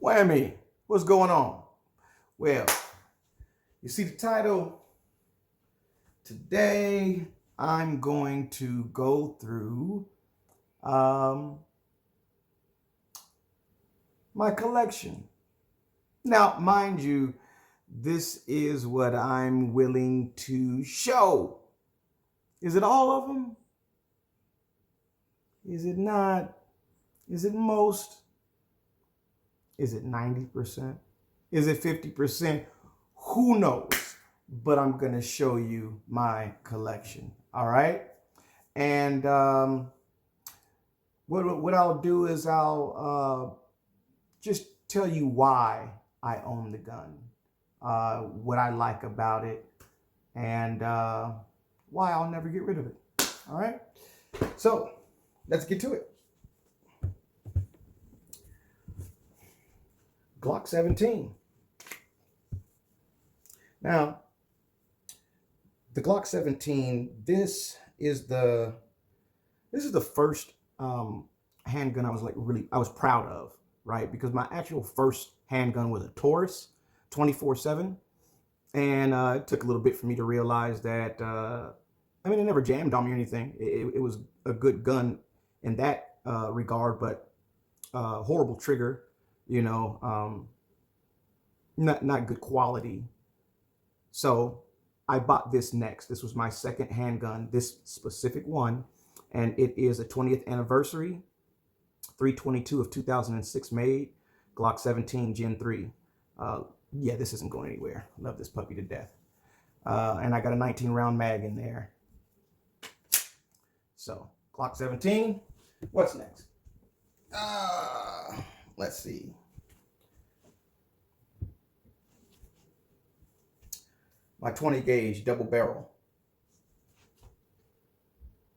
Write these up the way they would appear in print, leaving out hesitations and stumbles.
Whammy, what's going on? Well, you see the title? Today, I'm going to go through my collection. Now, mind you, this is what I'm willing to show. Is it all of them? Is it not? Is it most? Is it 90%? Is it 50%? Who knows? But I'm going to show you my collection. All right. And what I'll do is I'll just tell you why I own the gun, what I like about it, and why I'll never get rid of it. All right. So let's get to it. Glock 17. Now, the Glock 17, this is the first handgun I was proud of, right? Because my actual first handgun was a Taurus 24/7, and it took a little bit for me to realize that I mean, it never jammed on me or anything. It was a good gun in that regard, but horrible trigger, you know, not good quality. So I bought this next. This was my second handgun, this specific one, and it is a 20th anniversary, 3/22 of 2006 made, Glock 17 Gen 3. Yeah, this isn't going anywhere. Love this puppy to death. And I got a 19 round mag in there. So Glock 17, what's next? Let's see. My 20 gauge double barrel.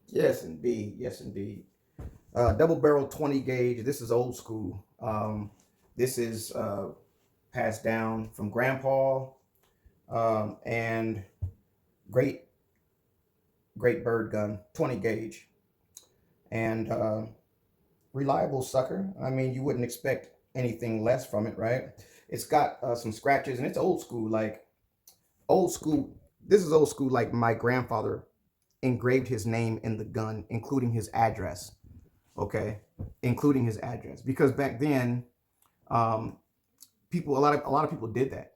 Yes, indeed. Yes, indeed. Double barrel 20 gauge. This is old school. This is passed down from grandpa, and great bird gun, 20 gauge, and reliable sucker. I mean, you wouldn't expect anything less from it, right? It's got some scratches, and it's old school, like old school. This is old school, like my grandfather engraved his name in the gun, including his address. Okay, including his address, because back then, a lot of people did that,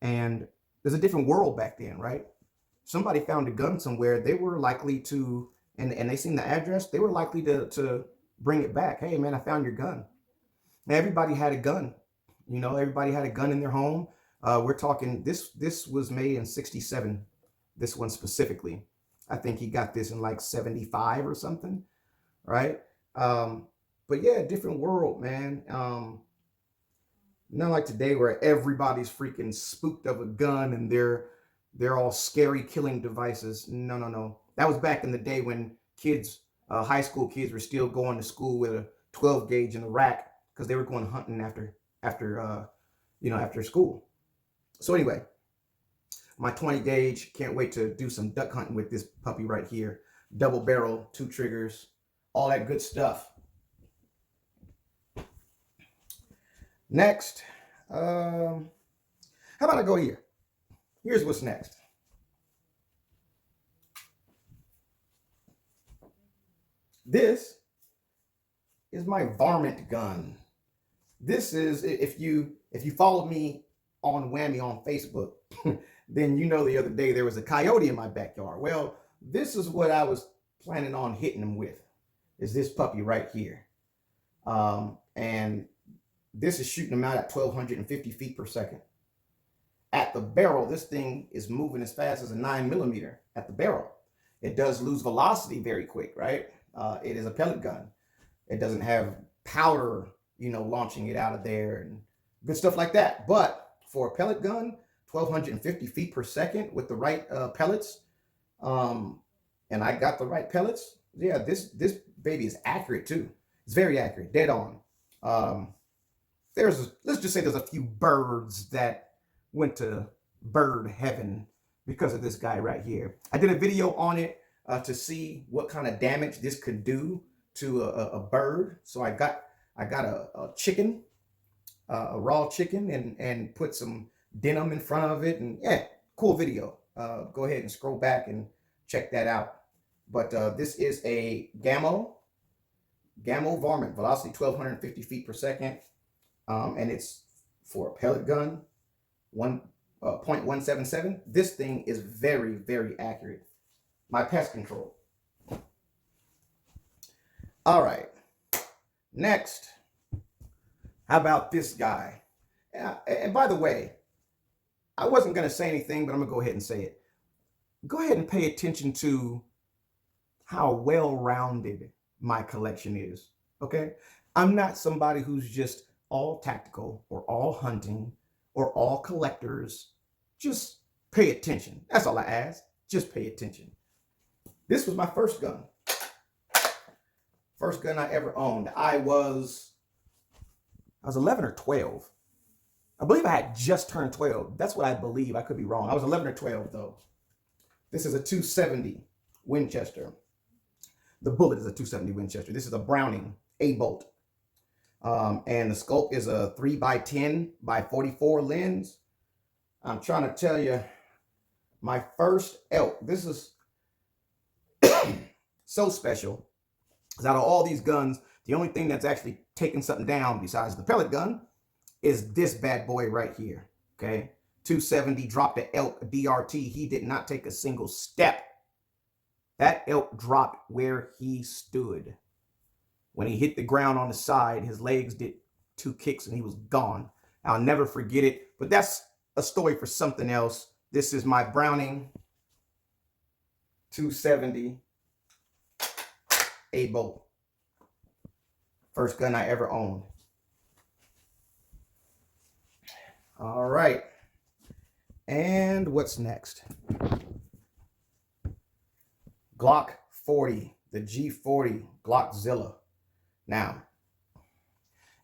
and there's a different world back then, right? Somebody found a gun somewhere, they were likely to, and they seen the address, they were likely to bring it back. Hey man, I found your gun. Now everybody had a gun, you know, everybody had a gun in their home. We're talking, this was made in 67, this one specifically. I think he got this in like 75 or something, right? But yeah, different world, man. Not like today where everybody's freaking spooked of a gun and they're all scary killing devices. No, no, no. That was back in the day when kids, high school kids, were still going to school with a 12 gauge in the rack because they were going hunting after school. So anyway, my 20 gauge, can't wait to do some duck hunting with this puppy right here. Double barrel, 2 triggers, all that good stuff. Next, how about I go here? Here's what's next. This is my varmint gun. This is, if you follow me on Whammy on Facebook, then you know the other day there was a coyote in my backyard. Well, this is what I was planning on hitting him with, is this puppy right here. And this is shooting him out at 1,250 feet per second. At the barrel, this thing is moving as fast as a 9mm at the barrel. It does lose velocity very quick, right? It is a pellet gun. It doesn't have powder, you know, launching it out of there and good stuff like that. But for a pellet gun, 1,250 feet per second with the right pellets, and I got the right pellets. Yeah, this baby is accurate too. It's very accurate, dead on. Let's just say there's a few birds that went to bird heaven because of this guy right here. I did a video on it to see what kind of damage this could do to a bird. So I got a chicken a raw chicken and put some denim in front of it. And yeah, cool video. Go ahead and scroll back and check that out. But this is a Gammo varmint, velocity 1,250 feet per second. And it's for a pellet gun, 1.177. This thing is very, very accurate. My pest control. All right. Next, how about this guy? And by the way, I wasn't going to say anything, but I'm going to go ahead and say it. Go ahead and pay attention to how well-rounded my collection is, okay? I'm not somebody who's just all tactical or all hunting or all collectors. Just pay attention. That's all I ask. Just pay attention. This was my first gun. First gun I ever owned. I was 11 or 12. I believe I had just turned 12. That's what I believe. I could be wrong. I was 11 or 12 though. This is a 270 Winchester. The bullet is a 270 Winchester. This is a Browning A-bolt. And the scope is a 3x10x44 lens. I'm trying to tell you, my first elk, this is so special. Because out of all these guns, the only thing that's actually taking something down besides the pellet gun is this bad boy right here. Okay. 270, dropped the elk DRT. He did not take a single step. That elk dropped where he stood. When he hit the ground on the side, his legs did 2 kicks and he was gone. I'll never forget it, but that's a story for something else. This is my Browning 270 A-bolt. First gun I ever owned. All right. And what's next? Glock 40, the G40 Glockzilla. Now,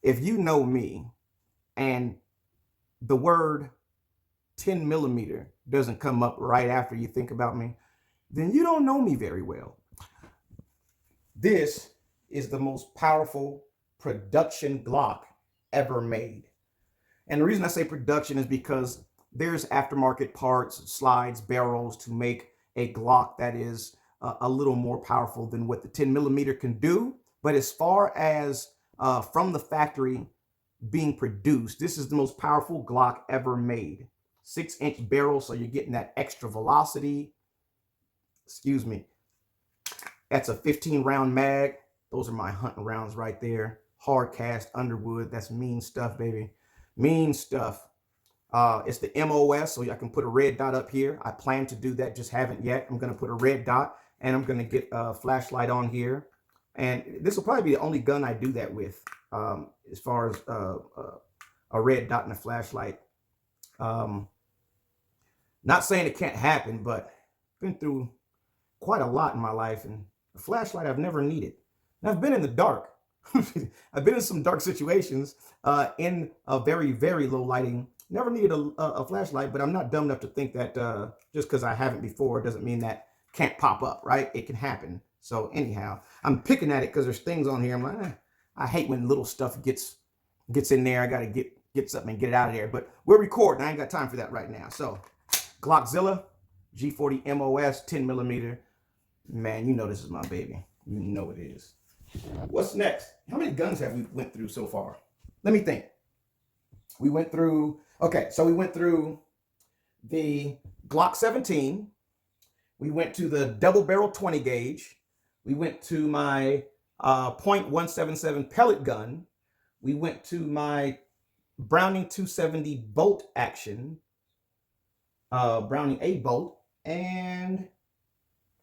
if you know me and the word 10 millimeter doesn't come up right after you think about me, then you don't know me very well. This is the most powerful production Glock ever made. And the reason I say production is because there's aftermarket parts, slides, barrels to make a Glock that is a little more powerful than what the 10 millimeter can do. But as far as from the factory being produced, this is the most powerful Glock ever made. 6-inch barrel, so you're getting that extra velocity. Excuse me. That's a 15-round mag. Those are my hunting rounds right there. Hard cast Underwood. That's mean stuff, baby. Mean stuff. It's the MOS, so I can put a red dot up here. I plan to do that, just haven't yet. I'm going to put a red dot, and I'm going to get a flashlight on here. And this will probably be the only gun I do that with, as far as a red dot and a flashlight. Not saying it can't happen, but been through quite a lot in my life, and a flashlight I've never needed. And I've been in the dark. I've been in some dark situations in a very, very low lighting. Never needed a flashlight, but I'm not dumb enough to think that just because I haven't before doesn't mean that can't pop up, right? It can happen. So anyhow, I'm picking at it because there's things on here. I'm like, I hate when little stuff gets in there. I got to get something and get it out of there. But we're recording. I ain't got time for that right now. So Glockzilla, G40 MOS, 10 millimeter. Man, you know this is my baby. You know it is. What's next? How many guns have we went through so far? Let me think. We went through, okay, so we went through the Glock 17. We went to the double barrel 20 gauge. We went to my .177 pellet gun. We went to my Browning 270 bolt action, Browning A bolt, and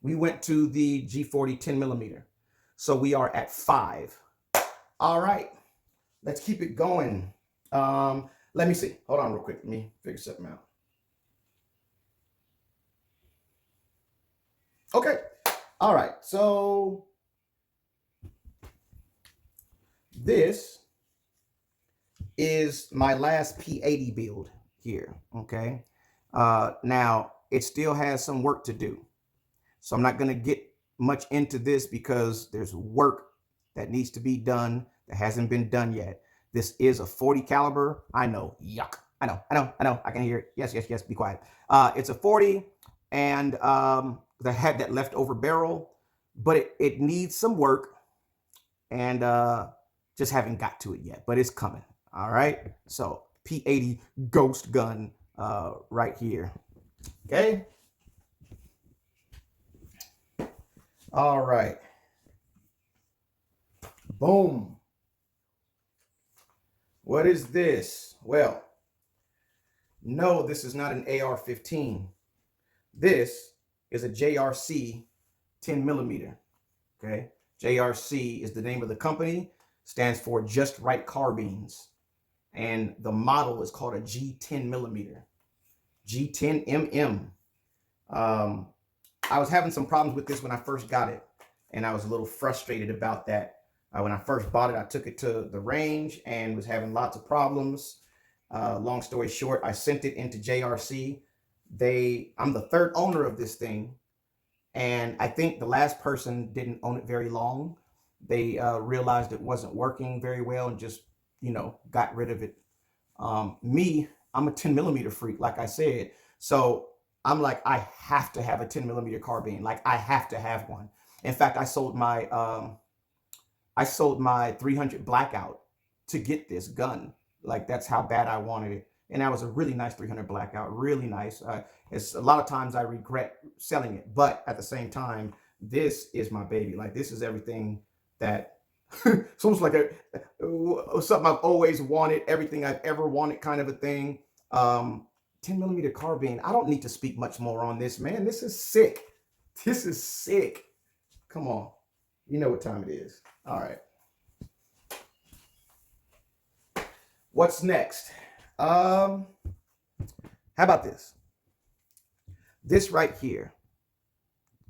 we went to the G40 10 millimeter. So we are at 5. All right, let's keep it going. Let me see. Hold on real quick. Let me figure something out. Okay. All right. So this is my last P80 build here. Okay. Now it still has some work to do. So I'm not going to get much into this because there's work that needs to be done that hasn't been done yet. This is a 40 caliber. I know, yuck. I know. I can hear it. Yes, be quiet. It's a 40, and I had that leftover barrel, but it needs some work, and just haven't got to it yet, but it's coming. All right. So P80 ghost gun right here. Okay. All right. Boom. What is this? Well, no, this is not an AR-15. This is a JRC 10 millimeter. Okay. JRC is the name of the company, stands for Just Right Carbines. And the model is called a G10 millimeter. G10mm. I was having some problems with this when I first got it, and I was a little frustrated about that. When I first bought it, I took it to the range and was having lots of problems. Long story short, I sent it into JRC. I'm the third owner of this thing, and I think the last person didn't own it very long. They realized it wasn't working very well and just, got rid of it. I'm a 10 millimeter freak, like I said. So I'm like, I have to have a 10 millimeter carbine. Like, I have to have one. In fact, I sold my 300 Blackout to get this gun. Like, that's how bad I wanted it. And that was a really nice 300 Blackout, really nice. It's a lot of times I regret selling it, but at the same time, this is my baby. Like, this is everything that it's almost like something I've always wanted, everything I've ever wanted, kind of a thing. 10 millimeter carbine. I don't need to speak much more on this, man. This is sick. This is sick. Come on. You know what time it is. All right. What's next? How about this? This right here.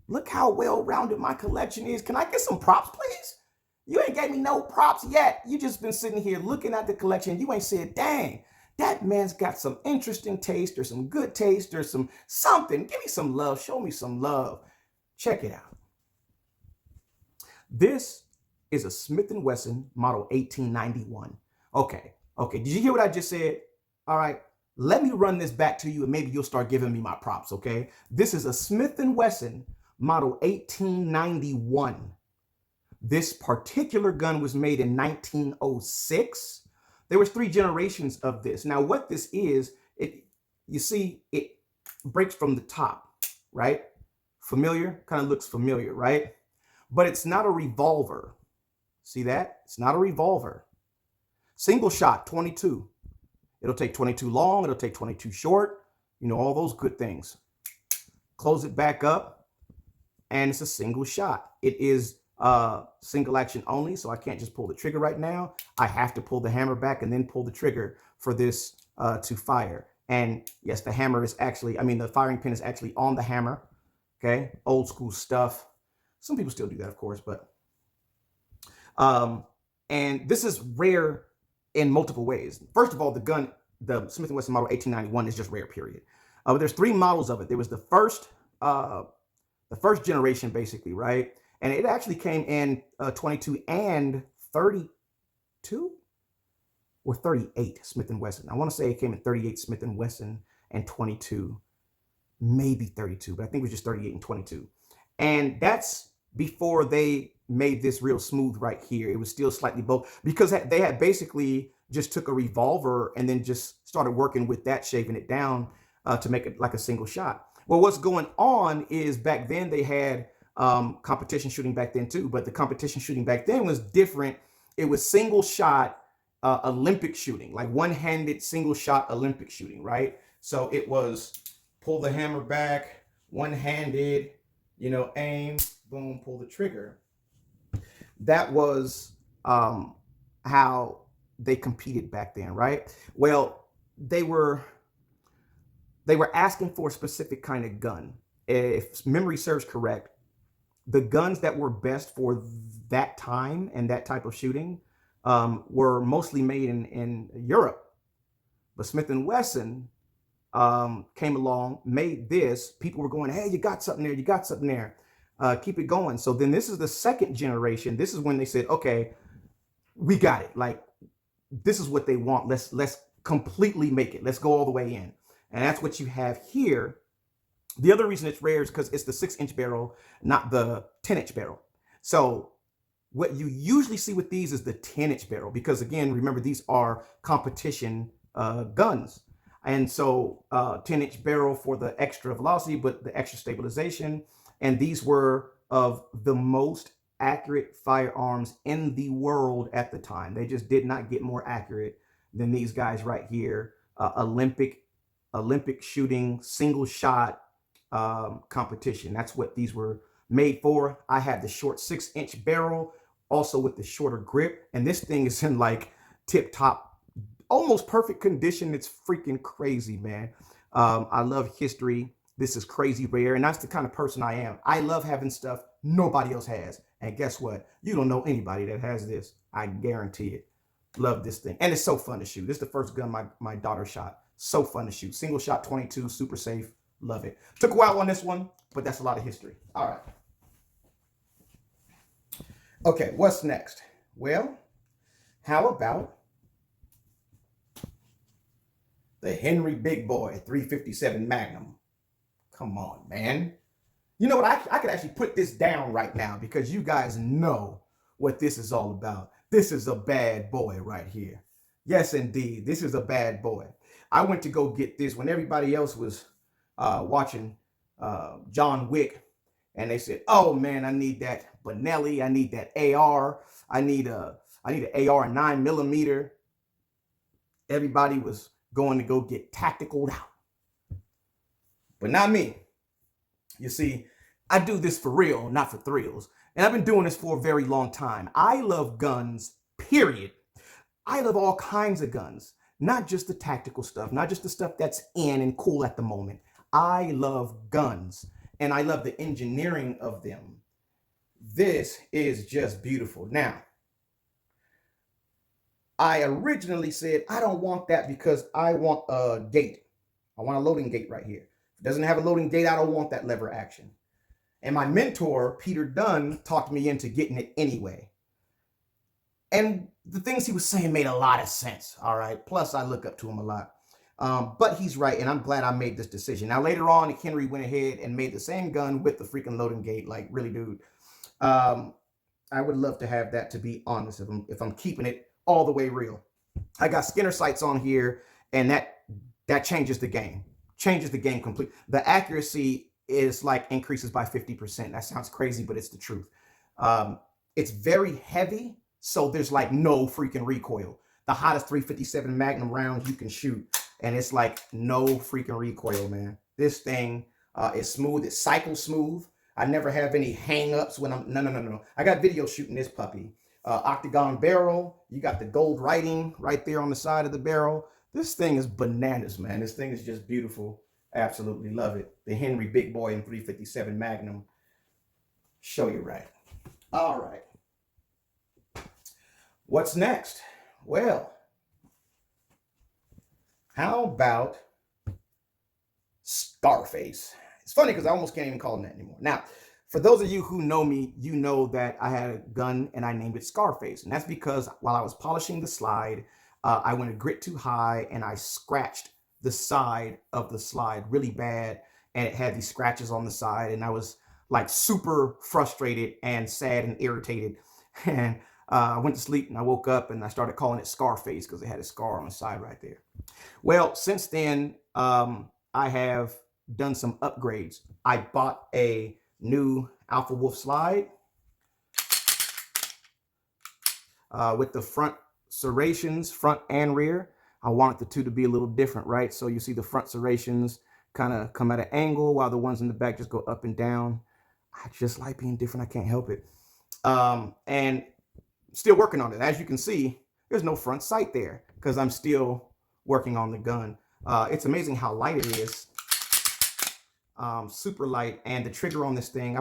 Look how well-rounded my collection is. Can I get some props, please? You ain't gave me no props yet. You just been sitting here looking at the collection. You ain't said, dang, that man's got some interesting taste or some good taste or something. Give me some love. Show me some love. Check it out. This is a Smith & Wesson model 1891. Okay. Did you hear what I just said? All right. Let me run this back to you and maybe you'll start giving me my props, okay? This is a Smith & Wesson model 1891. This particular gun was made in 1906. There was 3 generations of this. Now, what this is, you see, it breaks from the top, right? Familiar? Kind of looks familiar, right? But it's not a revolver. See that? It's not a revolver. Single shot, 22. It'll take 22 long. It'll take 22 short. All those good things. Close it back up, and it's a single shot. It is single action only, so I can't just pull the trigger right now. I have to pull the hammer back and then pull the trigger for this to fire. And yes, the hammer is actually, the firing pin is actually on the hammer. Okay, old school stuff. Some people still do that, of course, but and this is rare in multiple ways. First of all, the gun, the Smith & Wesson model 1891, is just rare, period. But there's 3 models of it. There was the first generation, basically, right? And it actually came in 22 and 32 or 38 Smith & Wesson. I want to say it came in 38 Smith & Wesson and 22, maybe 32, but I think it was just 38 and 22. And that's before they made this real smooth right here. It was still slightly both, because they had basically just took a revolver and then just started working with that, shaving it down to make it like a single shot. Well, what's going on is back then they had competition shooting back then too, but the competition shooting back then was different. It was single shot Olympic shooting, like one-handed single shot Olympic shooting, right? So it was pull the hammer back, one-handed, aim, boom, pull the trigger. That was how they competed back then, right? Well, they were asking for a specific kind of gun. If memory serves correct, the guns that were best for that time and that type of shooting were mostly made in Europe. But Smith & Wesson came along, made this. People were going, hey, you got something there, you got something there. Keep it going. So then this is the second generation. This is when they said, okay, we got it. Like, this is what they want. Let's completely make it. Let's go all the way in. And that's what you have here. The other reason it's rare is because it's the 6-inch barrel, not the 10-inch barrel. So what you usually see with these is the 10-inch barrel, because again, remember, these are competition guns. And so 10-inch barrel for the extra velocity, but the extra stabilization. And these were of the most accurate firearms in the world at the time. They just did not get more accurate than these guys right here. Olympic shooting, single shot competition. That's what these were made for. I had the short 6-inch barrel, also with the shorter grip. And this thing is in like tip top, almost perfect condition. It's freaking crazy, man. I love history. This is crazy rare. And that's the kind of person I am. I love having stuff nobody else has. And guess what? You don't know anybody that has this. I guarantee it. Love this thing. And it's so fun to shoot. This is the first gun my daughter shot. So fun to shoot. Single shot 22, super safe. Love it. Took a while on this one, but that's a lot of history. All right. Okay, what's next? Well, how about the Henry Big Boy 357 Magnum? Come on, man. You know what? I could actually put this down right now because you guys know what this is all about. This is a bad boy right here. Yes, indeed. This is a bad boy. I went to go get this when everybody else was watching John Wick, and they said, "Oh man, I need that Benelli. I need that AR. I need an AR 9mm." Everybody was going to go get tacticaled out, but not me. You see, I do this for real, not for thrills. And I've been doing this for a very long time. I love guns, period. I love all kinds of guns, not just the tactical stuff, not just the stuff that's in and cool at the moment. I love guns, and I love the engineering of them. This is just beautiful. Now, I originally said I don't want that because I want a gate. I want a loading gate right here. If it doesn't have a loading gate, I don't want that lever action. And my mentor, Peter Dunn, talked me into getting it anyway. And the things he was saying made a lot of sense, all right? Plus, I look up to him a lot. But he's right, and I'm glad I made this decision. Now, later on, Henry went ahead and made the same gun with the freaking loading gate. Like, really, dude. I would love to have that, to be honest, if I'm keeping it all the way real. I got Skinner sights on here, and that changes the game. Changes the game completely. The accuracy is like increases by 50%. That sounds crazy, but it's the truth. It's very heavy, so there's like no freaking recoil. The hottest 357 Magnum rounds you can shoot, and it's like no freaking recoil, man. This thing is smooth. It's cycle smooth. I never have any hang-ups when I'm, no. I got video shooting this puppy. Octagon barrel. You got the gold writing right there on the side of the barrel. This thing is bananas, man. This thing is just beautiful. Absolutely love it. The Henry Big Boy in 357 Magnum. Show you right. All right. What's next? Well, how about Scarface? It's funny because I almost can't even call him that anymore. Now, for those of you who know me, you know that I had a gun and I named it Scarface. And that's because while I was polishing the slide, I went a grit too high and I scratched the side of the slide really bad, and it had these scratches on the side, and I was like super frustrated and sad and irritated. And I went to sleep and I woke up and I started calling it Scarface because it had a scar on the side right there. Well, since then, I have done some upgrades. I bought a new Alpha Wolf slide with the front serrations, front and rear. I wanted the two to be a little different, right? So you see the front serrations kind of come at an angle while the ones in the back just go up and down. I just like being different. I can't help it. And still working on it. As you can see, there's no front sight there because I'm still working on the gun. It's amazing how light it is. Super light. And the trigger on this thing,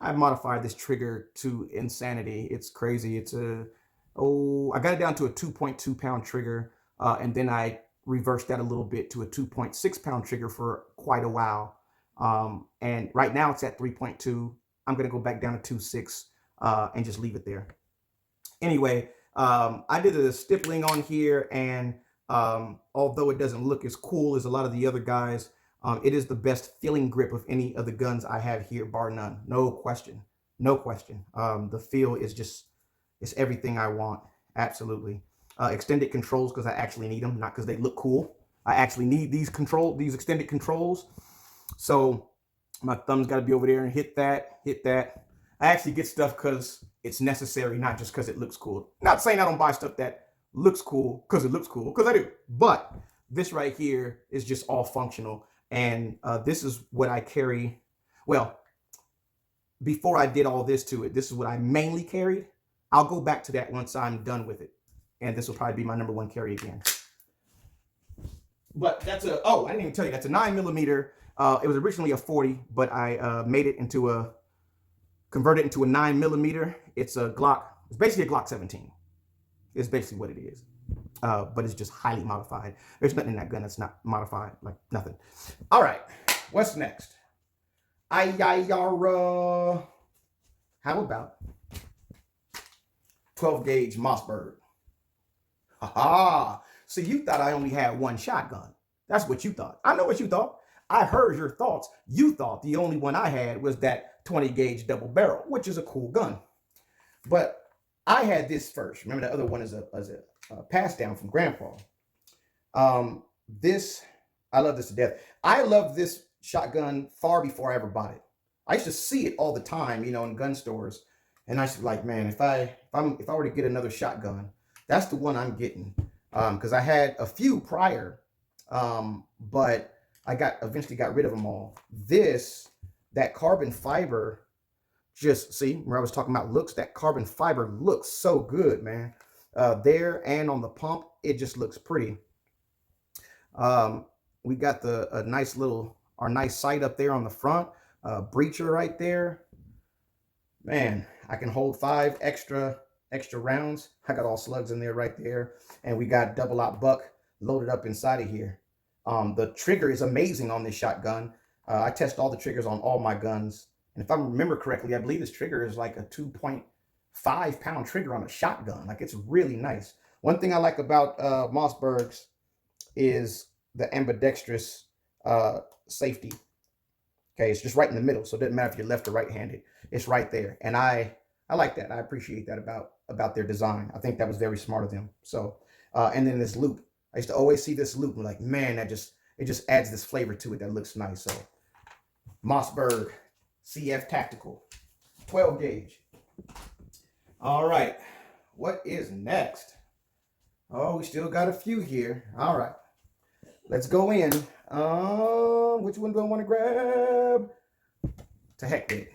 I modified this trigger to insanity. It's crazy. I got it down to a 2.2 pound trigger. And then I reversed that a little bit to a 2.6 pound trigger for quite a while. And right now it's at 3.2. I'm going to go back down to 2.6 and just leave it there. Anyway, I did a stippling on here, and although it doesn't look as cool as a lot of the other guys, it is the best feeling grip of any of the guns I have here, bar none. No question. No question. The feel is just, it's everything I want. Absolutely. Extended controls because I actually need them, not because they look cool. I actually need these extended controls. So my thumb's got to be over there and hit that, hit that. I actually get stuff because it's necessary, not just because it looks cool. Not saying I don't buy stuff that looks cool because it looks cool, because I do. But this right here is just all functional. And this is what I carry. Well, before I did all this to it, this is what I mainly carried. I'll go back to that once I'm done with it. And this will probably be my #1 carry again. But that's a, oh, I didn't even tell you, that's a 9mm. It was originally a 40, but I made it into a, converted into a 9mm. It's a Glock, it's basically a Glock 17. It's basically what it is. But it's just highly modified. There's nothing in that gun that's not modified, like nothing. All right, what's next? How about 12 gauge Mossberg? Haha. So you thought I only had one shotgun. That's what you thought. I know what you thought. I heard your thoughts. You thought the only one I had was that 20 gauge double barrel, which is a cool gun. But I had this first. Remember, the other one is a pass down from Grandpa. This, I love this to death. I love this shotgun far before I ever bought it. I used to see it all the time, you know, in gun stores. And I used to be like, man, if I were to get another shotgun, that's the one I'm getting. Because I had a few prior, but I eventually got rid of them all. That carbon fiber, just see where I was talking about looks, that carbon fiber looks so good, man. There and on the pump, it just looks pretty. We got our nice sight up there on the front, breacher right there. Man, I can hold 5 extra rounds. I got all slugs in there right there. And we got double aught buck loaded up inside of here. The trigger is amazing on this shotgun. I test all the triggers on all my guns. And if I remember correctly, I believe this trigger is like a 2.5 pound trigger on a shotgun. Like, it's really nice. One thing I like about Mossberg's is the ambidextrous safety. Okay, it's just right in the middle. So it doesn't matter if you're left or right-handed. It's right there. And I like that. I appreciate that about their design. I think that was very smart of them. So, and then this loop. I used to always see this loop and like, man, it just adds this flavor to it that looks nice. So, Mossberg CF Tactical, 12 gauge. All right, what is next? Oh, we still got a few here. All right, let's go in. Which one do I want to grab? To heck with it.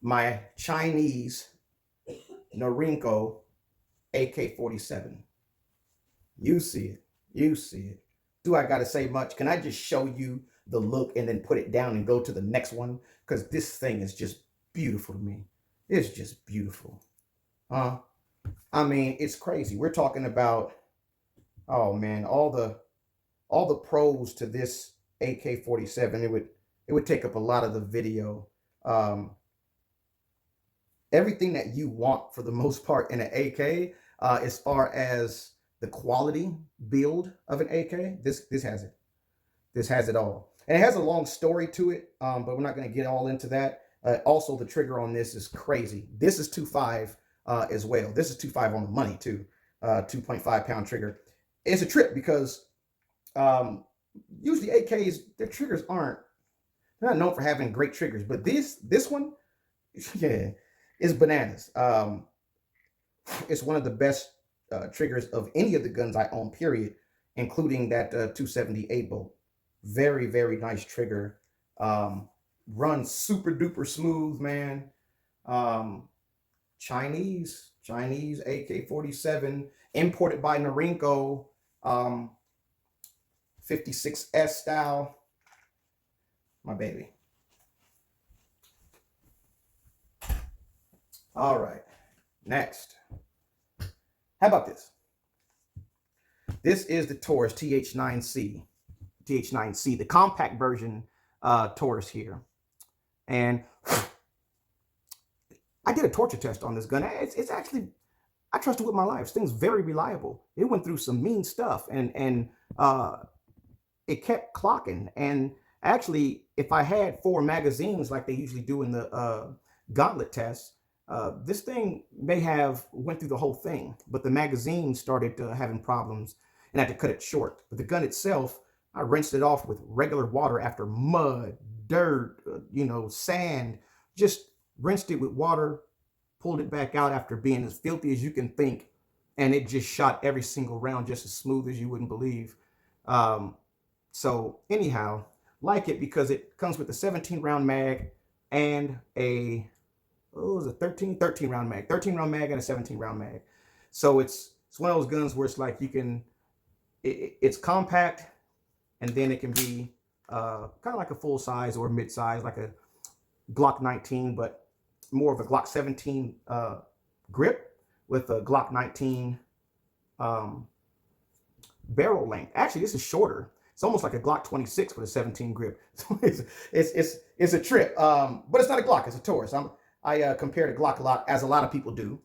My Chinese Norinco AK-47. You see it. You see it. Do I got to say much? Can I just show you the look and then put it down and go to the next one? Because this thing is just beautiful to me. It's just beautiful. I mean, it's crazy. We're talking about, oh man, all the pros to this AK-47. It would take up a lot of the video. Everything that you want for the most part in an AK, as far as the quality build of an AK, this has it. This has it all. And it has a long story to it, but we're not going to get all into that. Also, the trigger on this is crazy. This is 2.5 as well. This is 2.5 on the money too. 2.5 pound trigger. It's a trip because usually AKs, their triggers they're not known for having great triggers, but this one, yeah, is bananas. It's one of the best triggers of any of the guns I own, period, including that 278 bolt. Very, very nice trigger. Runs super duper smooth, man. Chinese AK-47, imported by Norinco, 56S style. My baby. All right, next. How about this? This is the Taurus TH9c, the compact version Taurus here. And I did a torture test on this gun. It's actually I trust it with my life. This thing's very reliable. It went through some mean stuff, and it kept clocking. And actually, if I had 4 magazines like they usually do in the gauntlet test, this thing may have went through the whole thing, but the magazine started having problems and I had to cut it short. But the gun itself, I rinsed it off with regular water after mud, dirt, sand. Just rinsed it with water, pulled it back out after being as filthy as you can think, and it just shot every single round just as smooth as you wouldn't believe. So anyhow, like it because it comes with a 17 round mag and a, oh, it was a 13 round mag, 13 round mag and a 17 round mag. So it's one of those guns where it's like you can, it's compact, and then it can be kind of like a full size or mid size, like a Glock 19, but more of a Glock 17 grip with a Glock 19 barrel length. Actually, this is shorter. It's almost like a Glock 26 with a 17 grip. So it's a trip, but it's not a Glock. It's a Taurus. I compare the Glock a lot, as a lot of people do,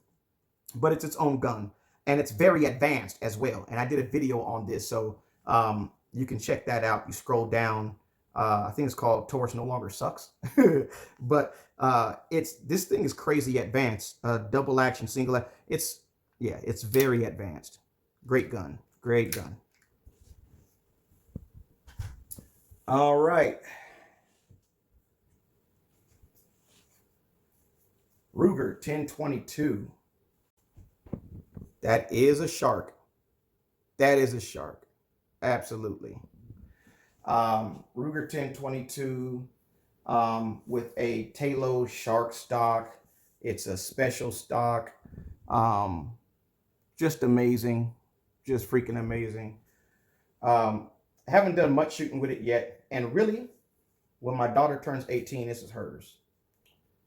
but it's its own gun, and it's very advanced as well. And I did a video on this, so you can check that out. You scroll down. I think it's called Taurus No Longer Sucks. But this thing is crazy advanced. Double action, single. It's very advanced. Great gun. Great gun. All right. Ruger 1022. That is a shark. That is a shark. Absolutely. Ruger 1022 with a Talos shark stock. It's a special stock. Just amazing. Just freaking amazing. Haven't done much shooting with it yet. And really, when my daughter turns 18, this is hers.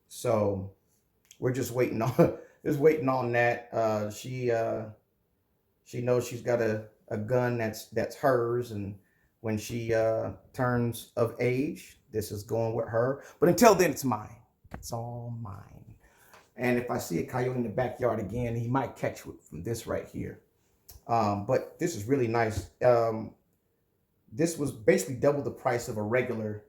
So we're just waiting on that. She knows she's got a gun that's hers, and when she turns of age, this is going with her. But until then, it's mine. It's all mine. And if I see a coyote in the backyard again, he might catch it from this right here. But this is really nice. This was basically double the price of a regular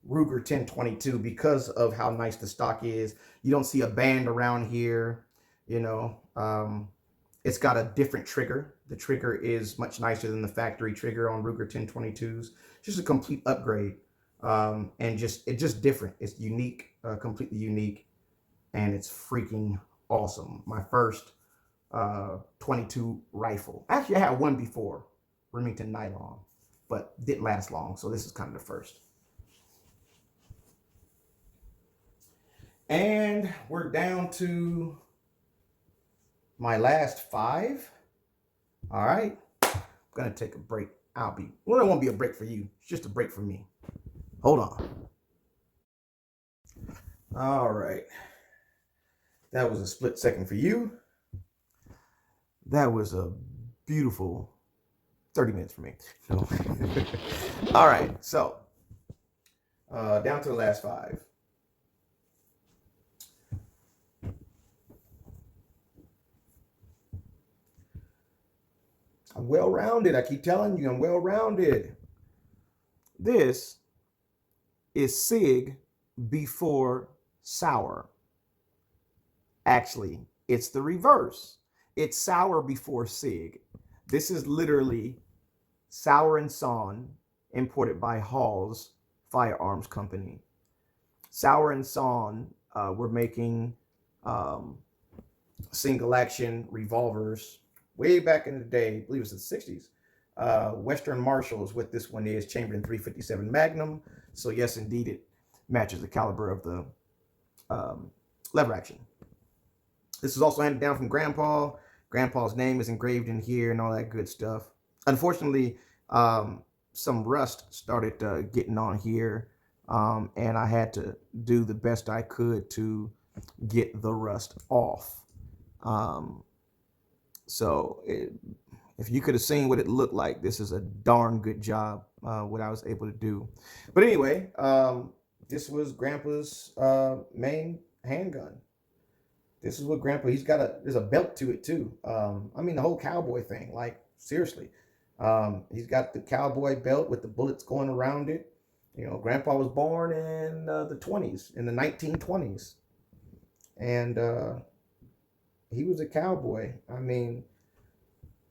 Ruger 1022 because of how nice the stock is. You don't see a band around here, It's got a different trigger. The trigger is much nicer than the factory trigger on Ruger 1022s. Just a complete upgrade. And it's just different. It's unique, completely unique, and it's freaking awesome. My first 22 rifle. Actually, I had one before, Remington Nylon, but didn't last long. So this is kind of the first. And we're down to my last 5. All right. I'm going to take a break. It won't be a break for you. It's just a break for me. Hold on. All right. That was a split second for you. That was a beautiful 30 minutes for me. No. All right. So, down to the last 5. I'm well-rounded. I keep telling you, I'm well-rounded. This is SIG before Sauer. Actually, it's the reverse. It's Sauer before SIG. This is literally Sauer & Son, imported by Hall's Firearms Company. Sauer & Son were making single-action revolvers way back in the day. I believe it was the 60s. Western Marshall is what this one is, Chamberlain 357 Magnum. So yes, indeed, it matches the caliber of the lever action. This is also handed down from Grandpa. Grandpa's name is engraved in here and all that good stuff. Unfortunately, some rust started getting on here, and I had to do the best I could to get the rust off. If you could have seen what it looked like, this is a darn good job, what I was able to do. But anyway, this was Grandpa's main handgun. This is what Grandpa, there's a belt to it too. I mean, the whole cowboy thing, like seriously. He's got the cowboy belt with the bullets going around it. You know, Grandpa was born in the 20s, in the 1920s. And he was a cowboy. I mean,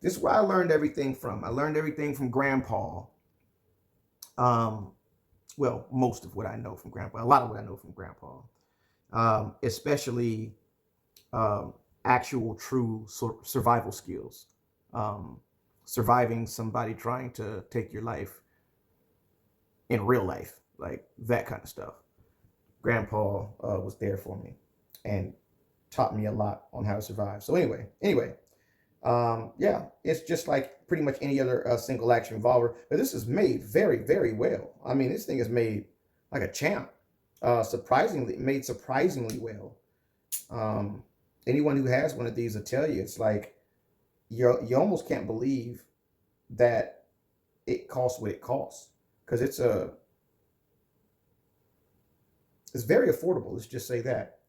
this is where I learned everything from. I learned everything from Grandpa. Well, most of what I know from Grandpa, a lot of what I know from Grandpa, especially actual true survival skills, surviving somebody trying to take your life in real life, like that kind of stuff. Grandpa was there for me and taught me a lot on how to survive. So anyway, yeah, it's just like pretty much any other single action revolver, but this is made very, very well. I mean, this thing is made like a champ. Surprisingly well. Anyone who has one of these will tell you, it's like you almost can't believe that it costs what it costs, because it's very affordable. Let's just say that,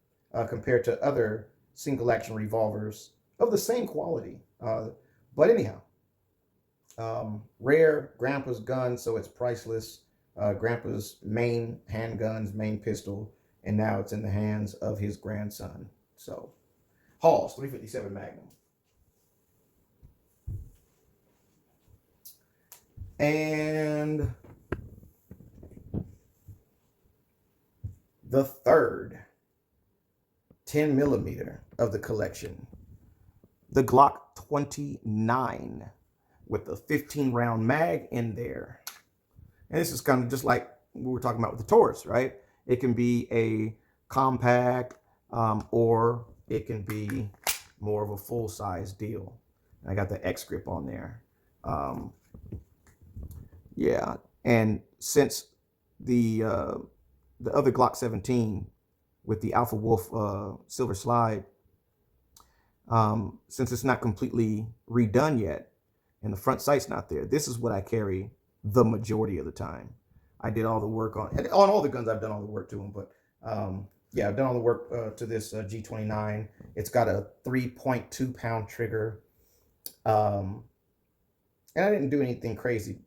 compared to other single action revolvers of the same quality. But anyhow, rare, Grandpa's gun, so it's priceless. Grandpa's main handguns, main pistol, and now it's in the hands of his grandson. So, Hall's 357 Magnum. And the third 10 millimeter of the collection, the Glock 29 with the 15 round mag in there. And this is kind of just like we were talking about with the Taurus, right? It can be a compact, or it can be more of a full size deal. I got the X grip on there. Yeah, and since the other Glock 17 with the Alpha Wolf silver slide, since it's not completely redone yet and the front sight's not there, this is what I carry the majority of the time. I did all the work on all the guns. I've done all the work to them, but yeah, I've done all the work to this G29. It's got a 3.2 pound trigger, and I didn't do anything crazy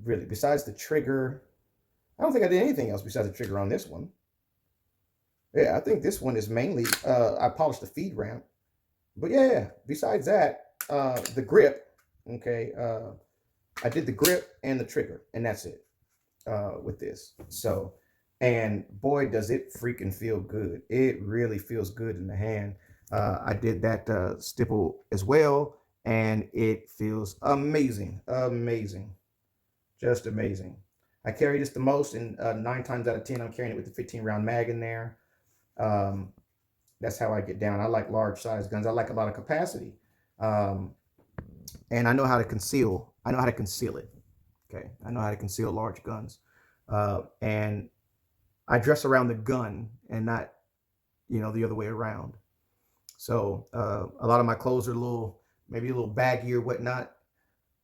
really besides the trigger. I don't think I did anything else besides the trigger on this one. Yeah, I think this one is mainly I polished the feed ramp, but yeah, besides that, the grip. Okay, I did the grip and the trigger, and that's it with this. So, and boy, does it freaking feel good. It really feels good in the hand. I did that stipple as well, and it feels amazing. Amazing. Just amazing. I carry this the most, and 9 times out of 10, I'm carrying it with the 15 round mag in there. That's how I get down. I like large size guns. I like a lot of capacity. And I know how to conceal. I know how to conceal it. Okay. I know how to conceal large guns. And I dress around the gun and not, the other way around. So a lot of my clothes are maybe a little baggy or whatnot.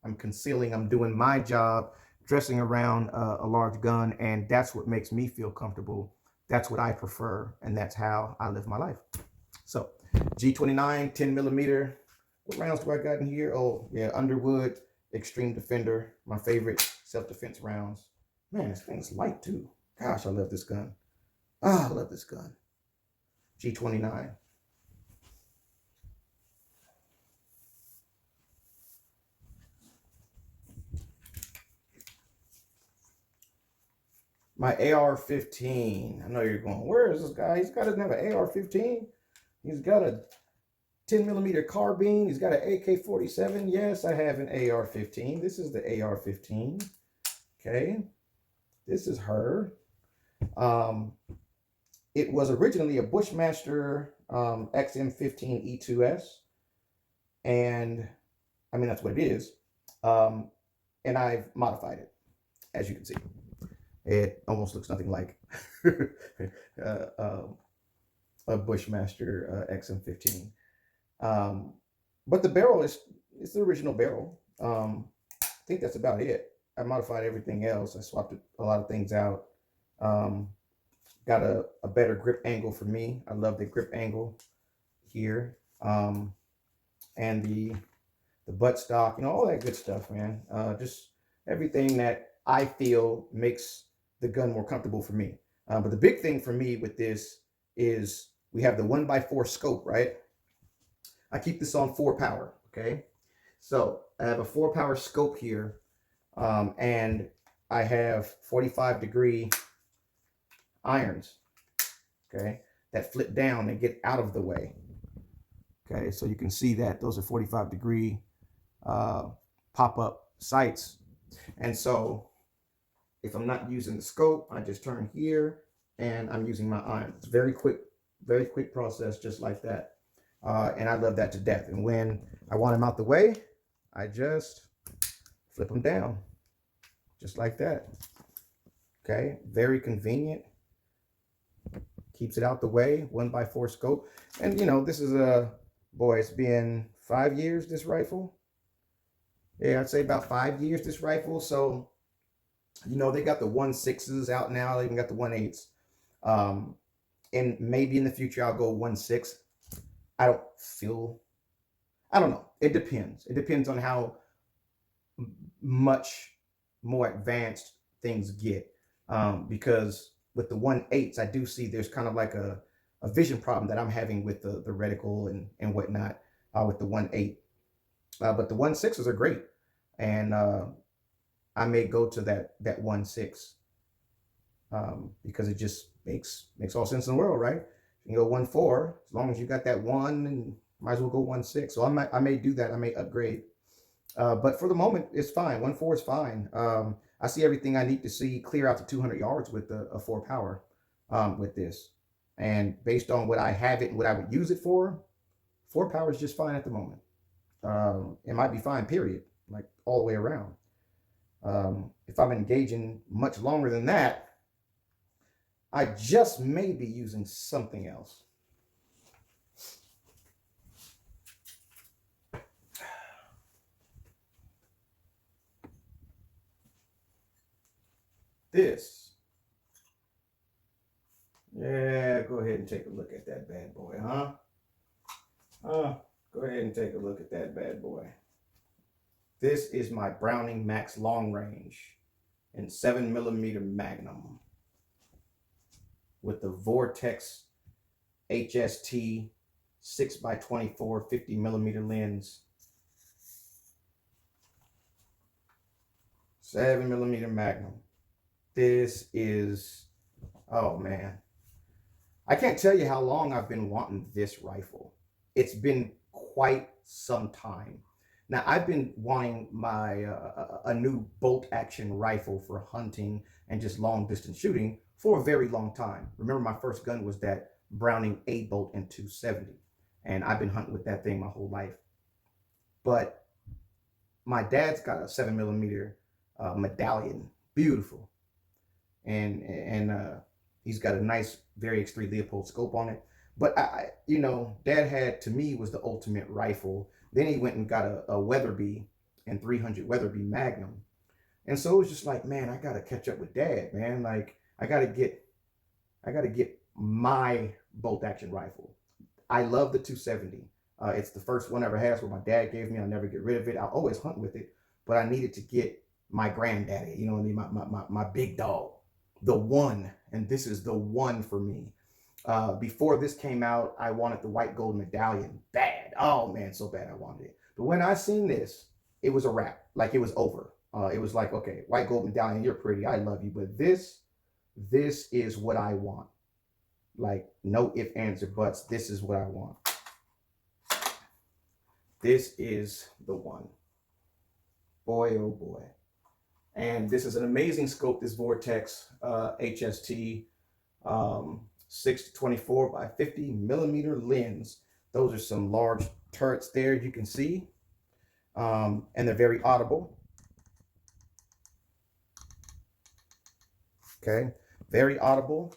I'm concealing. I'm doing my job, dressing around a large gun, and that's what makes me feel comfortable. That's what I prefer, and that's how I live my life. So, G29, 10 millimeter. What rounds do I got in here? Oh, yeah, Underwood, Extreme Defender, my favorite self-defense rounds. Man, this thing's light, too. Gosh, I love this gun. Ah, I love this gun. G29. My AR-15. I know you're going, where is this guy? Doesn't have an AR-15. He's got a 10 millimeter carbine. He's got an AK-47. Yes, I have an AR-15. This is the AR-15. Okay. This is her. It was originally a Bushmaster XM15 E2S. And I mean, that's what it is. And I've modified it, as you can see. It almost looks nothing like a Bushmaster XM15. But the barrel it's the original barrel. I think that's about it. I modified everything else. I swapped a lot of things out. Got a better grip angle for me. I love the grip angle. here, and the buttstock, you know, all that good stuff, man. Just everything that I feel makes the gun more comfortable for me. But the big thing for me with this is we have the 1x4 scope, right? I keep this on 4 power, okay? So I have a 4 power scope here, and I have 45-degree irons, okay, that flip down and get out of the way. Okay, so you can see that those are 45-degree pop-up sights. And so if I'm not using the scope, I just turn here and I'm using my iron. It's very quick process, just like that. And I love that to death. And when I want them out the way, I just flip them down, just like that. Okay, very convenient. Keeps it out the way, 1x4 scope. And you know, this is boy, it's been 5 years, this rifle. Yeah, I'd say about 5 years, this rifle. So, you know, they got the 1.6s out now. They even got the 1.8s. And maybe in the future, I'll go 1.6. I don't know. It depends. It depends on how much more advanced things get. Because with the 1.8s, I do see there's kind of like a vision problem that I'm having with the reticle and whatnot with the 1.8. But the 1.6s are great. And I may go to that 1.6 because it just makes all sense in the world, right? You can go 1.4 as long as you got that 1, and might as well go 1.6. So I may do that. I may upgrade. But for the moment, it's fine. 1.4 is fine. I see everything I need to see clear out to 200 yards with a 4 power with this. And based on what I have it and what I would use it for, 4 power is just fine at the moment. It might be fine, period, like all the way around. If I'm engaging much longer than that, I just may be using something else. This. Yeah, go ahead and take a look at that bad boy, huh? Go ahead and take a look at that bad boy. This is my Browning Max Long Range in 7mm Magnum with the Vortex HST 6x24 50mm lens. 7mm Magnum. This is, oh man. I can't tell you how long I've been wanting this rifle. It's been quite some time. Now, I've been wanting my a new bolt action rifle for hunting and just long distance shooting for a very long time. Remember, my first gun was that Browning 8-bolt in 270, and I've been hunting with that thing my whole life. But my dad's got a 7mm medallion, beautiful, and he's got a nice Variax 3 Leopold scope on it. But I, you know, Dad had, to me, was the ultimate rifle. Then he went and got a Weatherby and 300 Weatherby Magnum. And so it was just like, man, I got to catch up with Dad, man. Like, I got to get my bolt action rifle. I love the 270. It's the first one I ever had. It's what my dad gave me. I'll never get rid of it. I'll always hunt with it. But I needed to get my granddaddy, you know what I mean? My big dog, the one. And this is the one for me. Before this came out, I wanted the white gold medallion bad. Oh man, so bad I wanted it. But when I seen this, it was a wrap. Like, it was over. It was like, okay, white gold medallion, you're pretty, I love you. But this is what I want. Like, no ifs, ands, or buts. This is what I want. This is the one. Boy, oh boy. And this is an amazing scope, this Vortex HST 6-24 by 50mm lens. Those are some large turrets there, you can see. And they're very audible. Okay, very audible.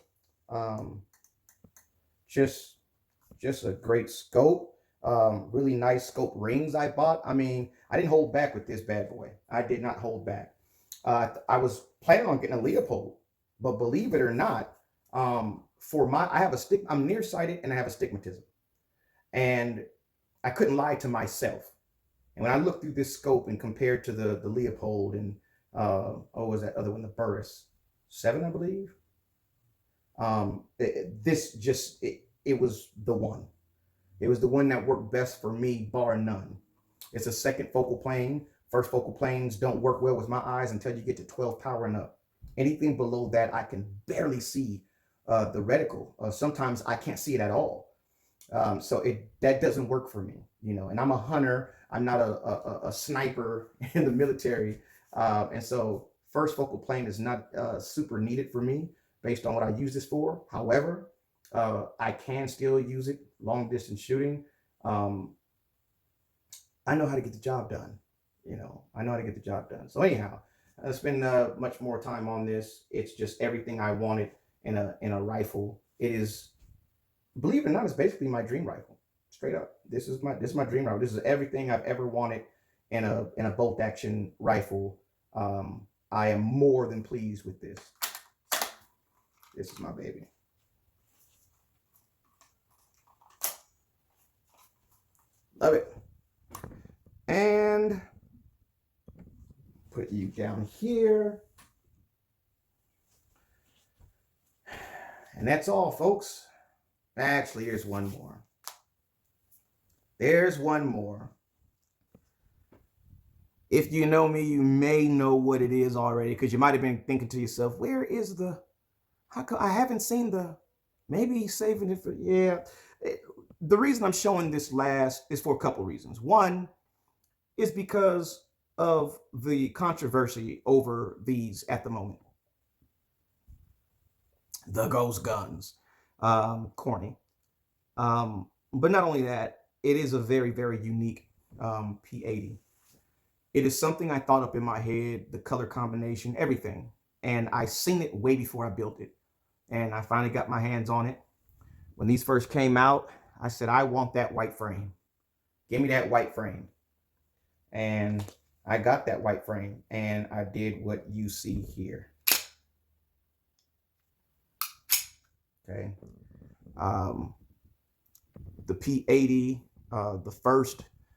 Just a great scope. Really nice scope rings I bought. I mean, I didn't hold back with this bad boy. I did not hold back. I was planning on getting a Leopold, but believe it or not, I have I'm nearsighted and I have astigmatism. And I couldn't lie to myself. And when I looked through this scope and compared to the Leopold and what was that other one, the Burris 7, I believe. It was the one. It was the one that worked best for me, bar none. It's a second focal plane. First focal planes don't work well with my eyes until you get to 12 power and up. Anything below that, I can barely see the reticle. Sometimes I can't see it at all. So that doesn't work for me, you know. And I'm a hunter. I'm not a sniper in the military, and so first focal plane is not super needed for me based on what I use this for. However, I can still use it long distance shooting. I know how to get the job done. You know, I know how to get the job done. So anyhow, I spend much more time on this. It's just everything I wanted in a rifle. It is, believe it or not, it's basically my dream rifle. Straight up, this is my dream rifle. This is everything I've ever wanted in a bolt action rifle. I am more than pleased with this. This is my baby. Love it. And put you down here. And that's all, folks. Actually, here's one more. There's one more. If you know me, you may know what it is already, because you might have been thinking to yourself, where is the, how come I haven't seen the, maybe he's saving it for, yeah. The reason I'm showing this last is for a couple reasons. One is because of the controversy over these at the moment. The ghost guns. Corny. But not only that, it is a very, very unique P80. It is something I thought up in my head, the color combination, everything. And I seen it way before I built it. And I finally got my hands on it. When these first came out, I said, I want that white frame. Give me that white frame. And I got that white frame, and I did what you see here. Okay. The P80,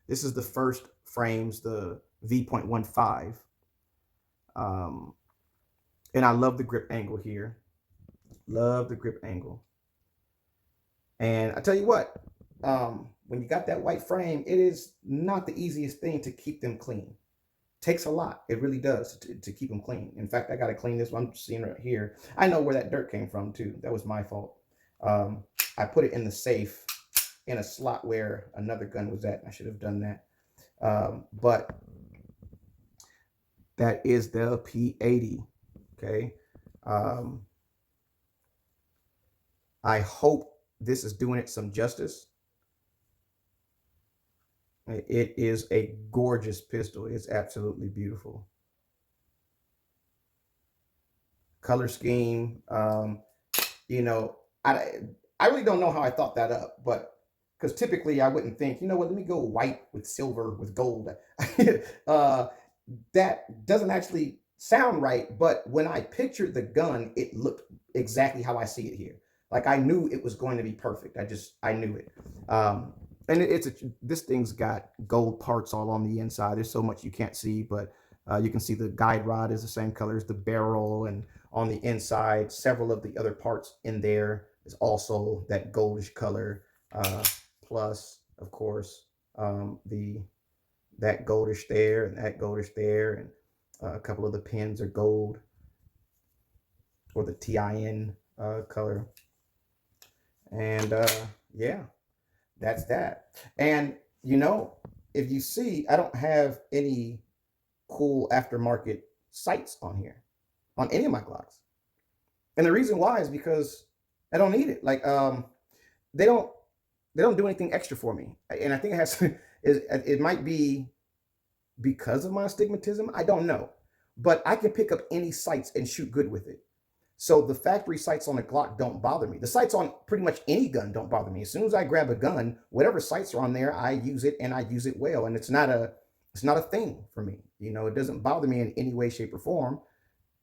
this is the first frames, the V.15. And I love the grip angle here. Love the grip angle. And I tell you what, when you got that white frame, it is not the easiest thing to keep them clean. Takes a lot. It really does to keep them clean. In fact, I got to clean this one. I'm seeing right here. I know where that dirt came from too. That was my fault. I put it in the safe in a slot where another gun was at. I should have done that. But that is the P80. Okay. I hope this is doing it some justice. It is a gorgeous pistol. It's absolutely beautiful. Color scheme. You know, I really don't know how I thought that up, but because typically I wouldn't think, you know what, let me go white with silver with gold. That doesn't actually sound right, but when I pictured the gun, it looked exactly how I see it here. Like I knew it was going to be perfect. I knew it. And this thing's got gold parts all on the inside. There's so much you can't see, but you can see the guide rod is the same color as the barrel, and on the inside, several of the other parts in there is also that goldish color. Plus, of course, that goldish there and that goldish there, and a couple of the pins are gold, or the TIN color. And yeah, that's that. And you know, if you see, I don't have any cool aftermarket sights on here on any of my Glocks. And the reason why is because I don't need it. Like they don't do anything extra for me. And I think it has it might be because of my astigmatism. I don't know. But I can pick up any sights and shoot good with it. So the factory sights on a Glock don't bother me. The sights on pretty much any gun don't bother me. As soon as I grab a gun, whatever sights are on there, I use it, and I use it well. And it's not a thing for me. You know, it doesn't bother me in any way, shape, or form.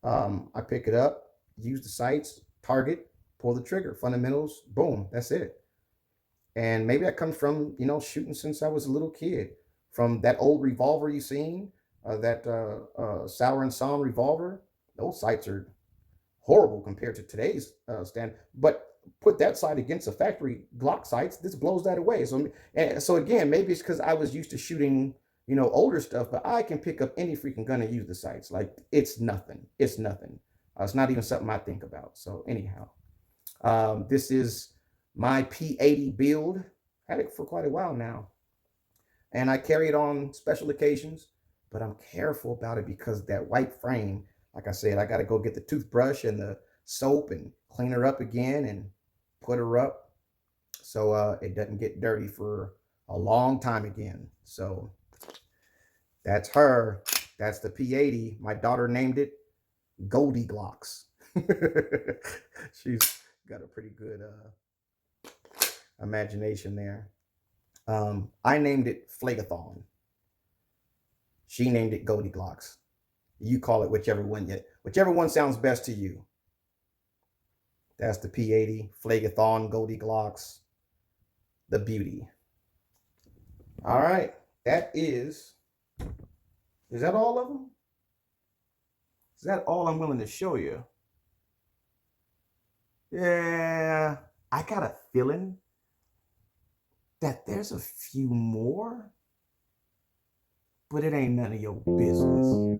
I pick it up, use the sights, target, pull the trigger, fundamentals, boom, that's it. And maybe that comes from, you know, shooting since I was a little kid. From that old revolver you seen, that Sauer and Son revolver. Those sights are horrible compared to today's stand. But put that sight against a factory Glock sights, this blows that away. So again, maybe it's because I was used to shooting, you know, older stuff, but I can pick up any freaking gun and use the sights. Like it's nothing. It's nothing. It's not even something I think about. So anyhow, this is my P80 build. Had it for quite a while now, and I carry it on special occasions. But I'm careful about it because that white frame, like I said, I got to go get the toothbrush and the soap and clean her up again and put her up so it doesn't get dirty for a long time again. So that's her. That's the P80. My daughter named it Goldie Glocks. She's got a pretty good imagination there. I named it Flagathon. She named it Goldie Glocks. You call it whichever one sounds best to you. That's the P80, Flagathon, Goldie Glocks, the beauty. All right, is that all of them? Is that all I'm willing to show you? Yeah, I got a feeling that there's a few more, but it ain't none of your business.